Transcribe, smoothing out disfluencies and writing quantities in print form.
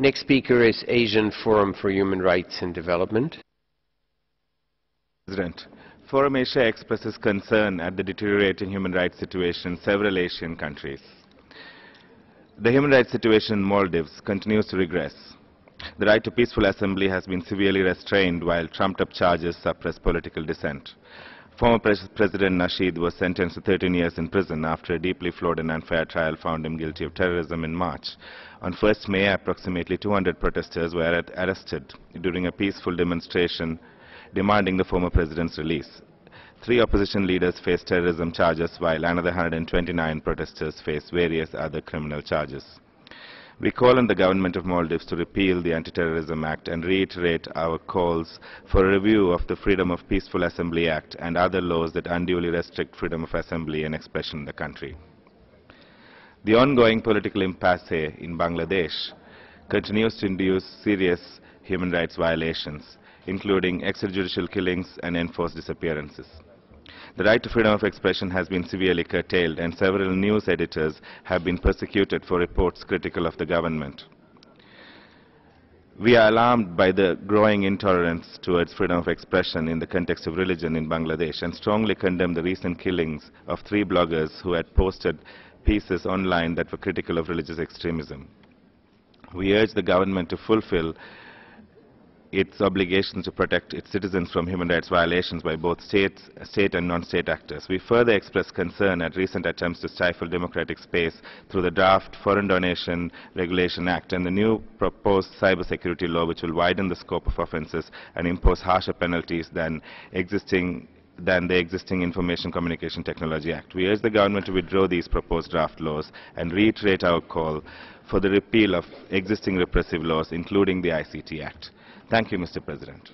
Next speaker is Asian Forum for Human Rights and Development. President, Forum Asia expresses concern at the deteriorating human rights situation in several Asian countries. The human rights situation in Maldives continues to regress. The right to peaceful assembly has been severely restrained while trumped-up charges suppress political dissent. Former President Nasheed was sentenced to 13 years in prison after a deeply flawed and unfair trial found him guilty of terrorism in March. On 1st May, approximately 200 protesters were arrested during a peaceful demonstration demanding the former president's release. 3 opposition leaders face terrorism charges, while another 129 protesters face various other criminal charges. We call on the government of Maldives to repeal the Anti-Terrorism Act and reiterate our calls for a review of the Freedom of Peaceful Assembly Act and other laws that unduly restrict freedom of assembly and expression in the country. The ongoing political impasse in Bangladesh continues to induce serious human rights violations, including extrajudicial killings and enforced disappearances. The right to freedom of expression has been severely curtailed, and several news editors have been persecuted for reports critical of the government. We are alarmed by the growing intolerance towards freedom of expression in the context of religion in Bangladesh and strongly condemn the recent killings of 3 bloggers who had posted pieces online that were critical of religious extremism. We urge the government to fulfill its obligation to protect its citizens from human rights violations by both state and non-state actors. We further express concern at recent attempts to stifle democratic space through the draft Foreign Donation Regulation Act and the new proposed cybersecurity law, which will widen the scope of offences and impose harsher penalties than the existing Information Communication Technology Act. We urge the government to withdraw these proposed draft laws and reiterate our call for the repeal of existing repressive laws, including the ICT Act. Thank you, Mr. President.